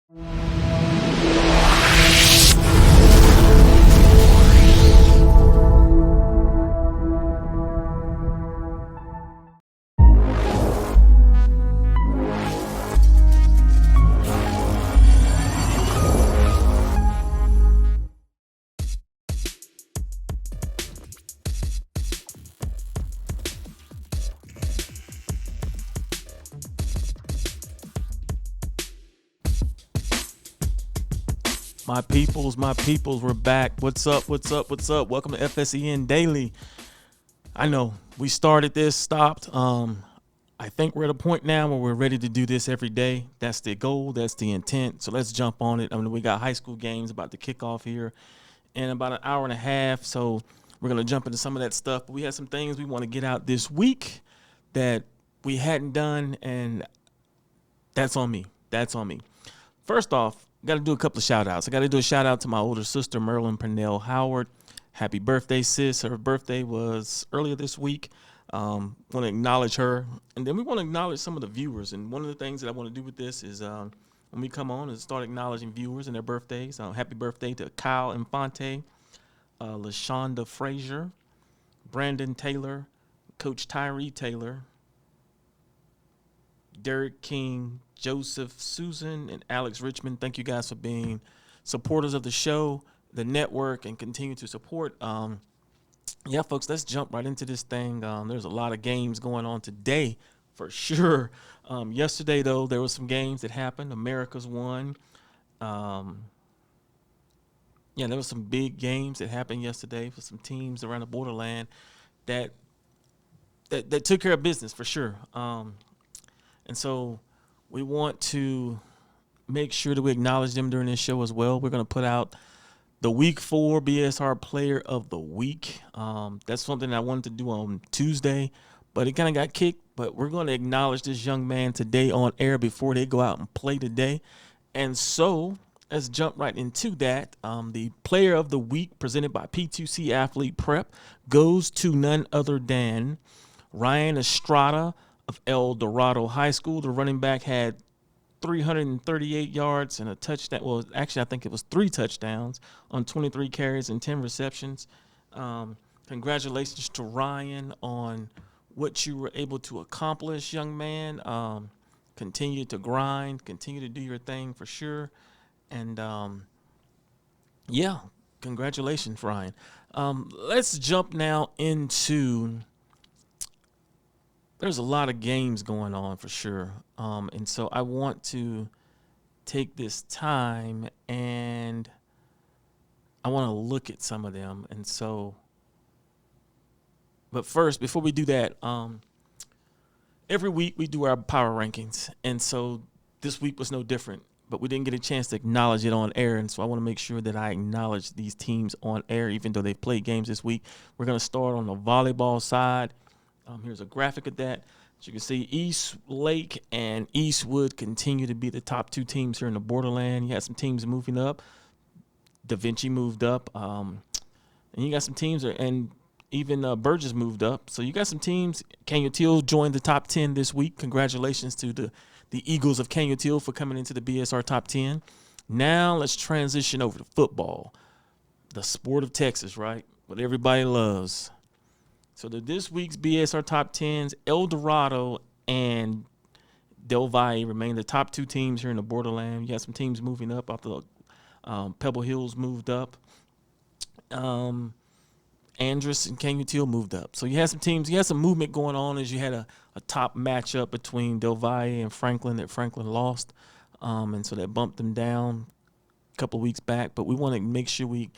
My peoples, we're back. What's up? Welcome to FSEN Daily. I know we started this, stopped. I think we're at a point now where we're ready to do this every day. That's the goal, that's the intent. So let's jump on it. I mean, we got high school games about to kick off here in about an hour and a half. So we're going to jump into some of that stuff. But we have some things we want to get out this week that we hadn't done, and that's on me. First off, got to do a couple of shout outs. I got to do a shout out to my older sister, Merlin Purnell Howard. Happy birthday, sis. Her birthday was earlier this week. Want to acknowledge her. And then we want to acknowledge some of the viewers. And one of the things that I want to do with this is when we come on is start acknowledging viewers and their birthdays. Happy birthday to Kyle Infante, LaShonda Frazier, Brandon Taylor, Coach Tyree Taylor, Derek King, Joseph Susan, and Alex Richmond. Thank you guys for being supporters of the show, the network, and continue to support. Yeah, folks, let's jump right into this thing. There's a lot of games going on today for sure. Yesterday, though, there were some games that happened. America's won. Yeah, there were some big games that happened yesterday for some teams around the borderland that took care of business for sure. And so we want to make sure that we acknowledge them during this show as well. We're going to put out the Week 4 BSR Player of the Week. That's something I wanted to do on Tuesday, but it kind of got kicked. But we're going to acknowledge this young man today on air before they go out and play today. And so let's jump right into that. The Player of the Week presented by P2C Athlete Prep goes to none other than Ryan Estrada of El Dorado High School. The running back had 338 yards and a touchdown. Well, actually, I think it was 3 touchdowns on 23 carries and 10 receptions. Congratulations to Ryan on what you were able to accomplish, young man. Continue to grind, continue to do your thing for sure. And, yeah, congratulations, Ryan. Let's jump now into... There's a lot of games going on for sure. And so I want to take this time and I want to look at some of them. And so, but first, before we do that, every week we do our power rankings. And so this week was no different, but we didn't get a chance to acknowledge it on air. And so I want to make sure that I acknowledge these teams on air, even though they played games this week. We're going to start on the volleyball side. Here's a graphic of that. As you can see, East Lake and Eastwood continue to be the top 2 teams here in the borderland. You had some teams moving up. Da Vinci moved up. And you got some teams, and even Burgess moved up. So you got some teams. Canutil joined the top 10 this week. Congratulations to the Eagles of Canutil for coming into the BSR top 10. Now let's transition over to football. The sport of Texas, right? What everybody loves. So this week's BSR top 10s, El Dorado and Del Valle remain the top 2 teams here in the borderland. You got some teams moving up after Pebble Hills moved up. Andress and Canutil moved up. So you had some teams, you had some movement going on as you had a top matchup between Del Valle and Franklin that Franklin lost. And so that bumped them down a couple of weeks back. But we want to make sure we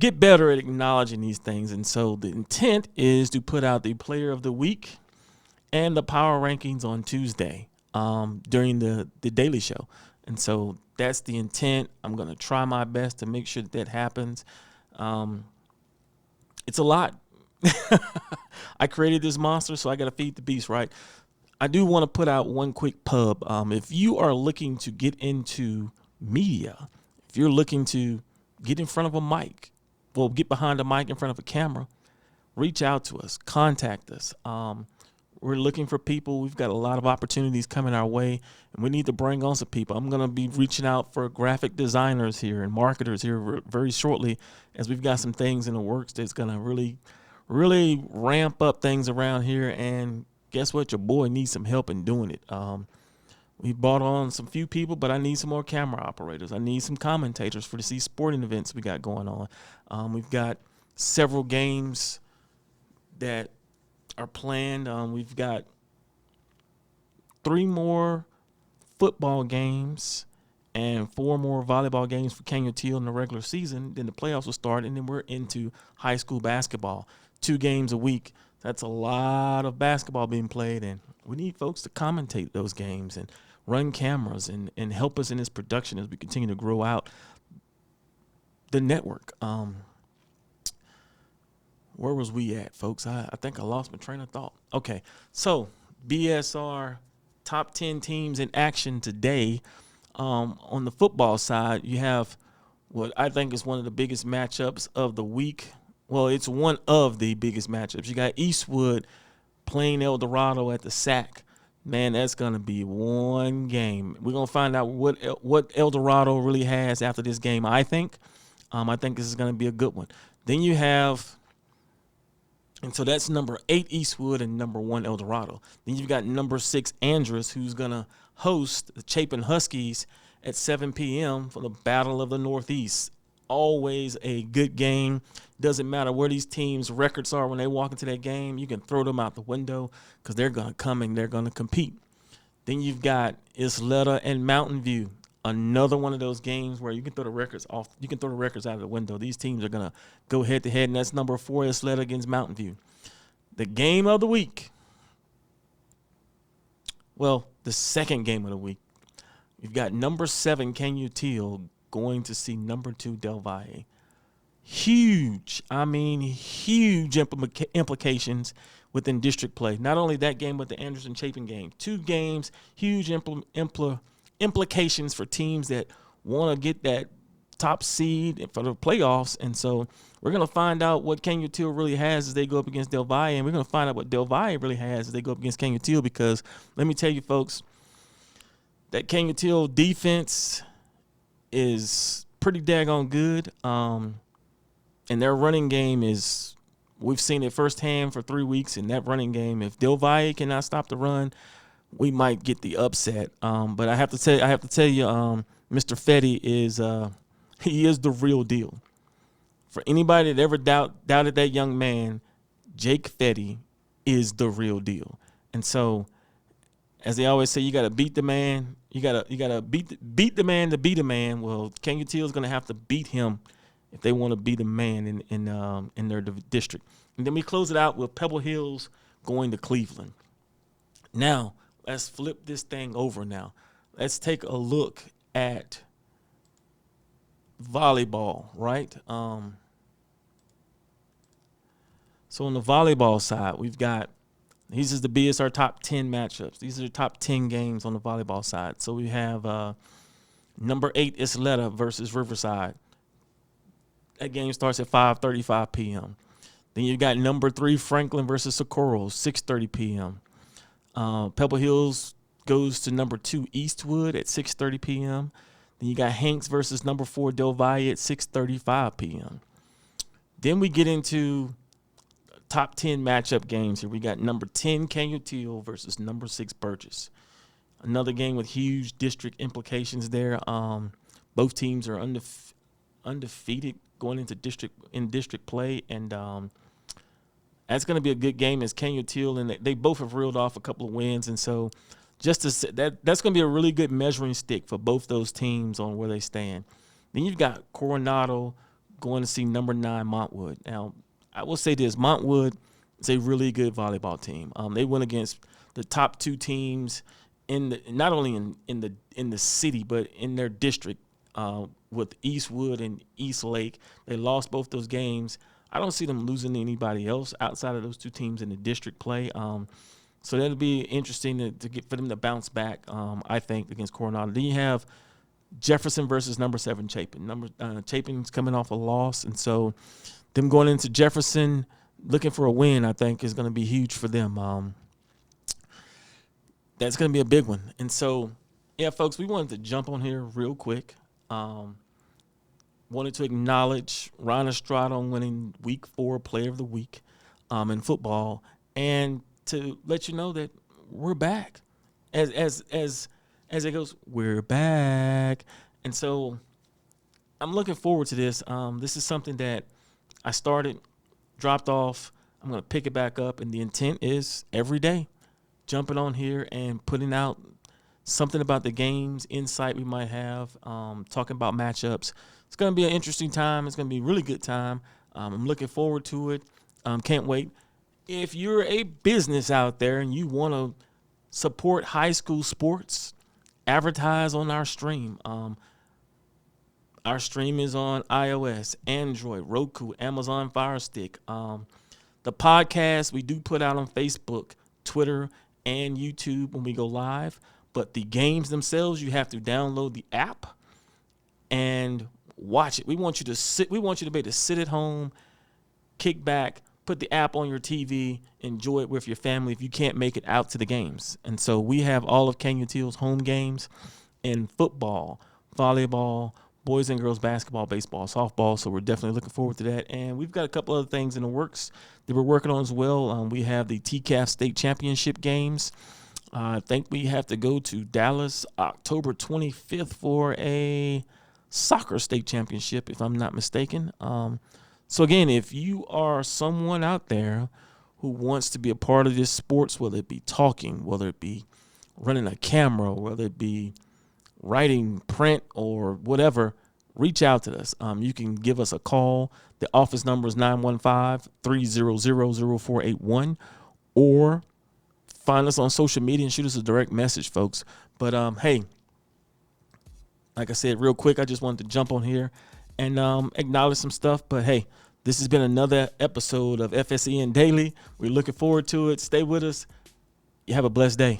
get better at acknowledging these things. And so the intent is to put out the Player of the Week and the power rankings on Tuesday during the Daily Show. And so that's the intent. I'm going to try my best to make sure that happens. It's a lot. I created this monster, so I got to feed the beast, right? I do want to put out one quick pub. If you are looking to get into media, if you're looking to get in front of a mic, well, get behind a mic in front of a camera, reach out to us, contact us. We're looking for people. We've got a lot of opportunities coming our way, and we need to bring on some people. I'm going to be reaching out for graphic designers here and marketers here very shortly, as we've got some things in the works that's going to really ramp up things around here. And guess what? Your boy needs some help in doing it. We brought on some few people, but I need some more camera operators. I need some commentators for these sporting events we got going on. We've got several games that are planned. We've got 3 more football games and 4 more volleyball games for Kenya Teal in the regular season. Then the playoffs will start, and then we're into high school basketball. 2 games a week. That's a lot of basketball being played, and we need folks to commentate those games and run cameras and help us in this production as we continue to grow out the network. Where was we at, folks? I think I lost my train of thought. Okay, so BSR top 10 teams in action today. On the football side, you have what I think is one of the biggest matchups of the week. Well, it's one of the biggest matchups. You got Eastwood playing El Dorado at the SAC. Man, that's going to be one game. We're going to find out what El Dorado really has after this game, I think. I think this is going to be a good one. Then you have, and so that's number 8 Eastwood and number 1 El Dorado. Then you've got number 6 Andrus, who's going to host the Chapin Huskies at 7 p.m. for the Battle of the Northeast. Always a good game. Doesn't matter where these teams' records are when they walk into that game. You can throw them out the window because they're going to come and they're going to compete. Then you've got Isleta and Mountain View. Another one of those games where you can throw the records off. You can throw the records out of the window. These teams are going to go head-to-head, and that's number 4 Isleta against Mountain View. The game of the week. Well, the second game of the week. You've got number 7 Kenya Teal going to see number 2 Del Valle. Huge implications within district play. Not only that game, but the Anderson Chapin game. 2 games, huge implications for teams that want to get that top seed for the playoffs. And so we're going to find out what Kenya Teal really has as they go up against Del Valle, and we're going to find out what Del Valle really has as they go up against Kenya Teal, because let me tell you, folks, that Kenya Teal defense is pretty daggone good. And their running game is, we've seen it firsthand for 3 weeks. In that running game, if Del Valle cannot stop the run, we might get the upset. But I have to tell you, Mr. Fetty is he is the real deal. For anybody that ever doubted that young man, Jake Fetty is the real deal. And so, as they always say, you got to beat the man. You gotta beat the man to beat a man. Well, Kenya Teal is gonna have to beat him if they want to be the man in their district. And then we close it out with Pebble Hills going to Cleveland. Now, let's flip this thing over now. Let's take a look at volleyball, right? So on the volleyball side, we've got, these is the BSR top 10 matchups. These are the top 10 games on the volleyball side. So we have number 8 Isleta versus Riverside. That game starts at 5:35 p.m. Then you got number 3 Franklin versus Socorro, 6:30 p.m. Pebble Hills goes to number 2 Eastwood at 6:30 p.m. Then you got Hanks versus number 4 Del Valle at 6:35 p.m. Then we get into top 10 matchup games here. We got number 10 Kenya Teal versus number 6 Burgess. Another game with huge district implications there. Both teams are undefeated going into district play, and that's going to be a good game as Kenya Teal, and they both have reeled off a couple of wins, and so just to say, that's going to be a really good measuring stick for both those teams on where they stand. Then you've got Coronado going to see number 9 Montwood. Now, I will say this: Montwood is a really good volleyball team. They went against the top 2 teams not only in the city but in their district. With Eastwood and East Lake, they lost both those games. I don't see them losing to anybody else outside of those 2 teams in the district play. So that'll be interesting to get for them to bounce back. I think against Coronado. Then you have Jefferson versus number 7 Chapin. Chapin's coming off a loss, and so them going into Jefferson looking for a win, I think, is going to be huge for them. That's going to be a big one. And so, yeah, folks, we wanted to jump on here real quick. Um, Wanted to acknowledge Ron Estrada on winning Week 4 Player of the Week in football, and to let you know that we're back. As it goes, we're back, and so I'm looking forward to this. This is something that I started, dropped off. I'm gonna pick it back up, and the intent is every day jumping on here and putting out something about the games, insight we might have, talking about matchups. It's going to be an interesting time. It's going to be a really good time. I'm looking forward to it. Can't wait. If you're a business out there and you want to support high school sports, advertise on our stream. Our stream is on iOS, Android, Roku, Amazon Fire Stick. The podcast we do put out on Facebook, Twitter, and YouTube when we go live. But the games themselves, you have to download the app and watch it. We want you to be able to sit at home, kick back, put the app on your TV, enjoy it with your family if you can't make it out to the games. And so we have all of Canyon Teal's home games in football, volleyball, boys and girls basketball, baseball, softball. So we're definitely looking forward to that. And we've got a couple other things in the works that we're working on as well. We have the TCAF State Championship games. I think we have to go to Dallas October 25th for a soccer state championship, if I'm not mistaken. So again, if you are someone out there who wants to be a part of this sports, whether it be talking, whether it be running a camera, whether it be writing print or whatever, reach out to us. You can give us a call. The office number is 915-300-0481, or find us on social media and shoot us a direct message, folks. But hey, like I said, real quick, I just wanted to jump on here and acknowledge some stuff. But hey, this has been another episode of FSEN Daily. We're looking forward to it. Stay with us. You have a blessed day.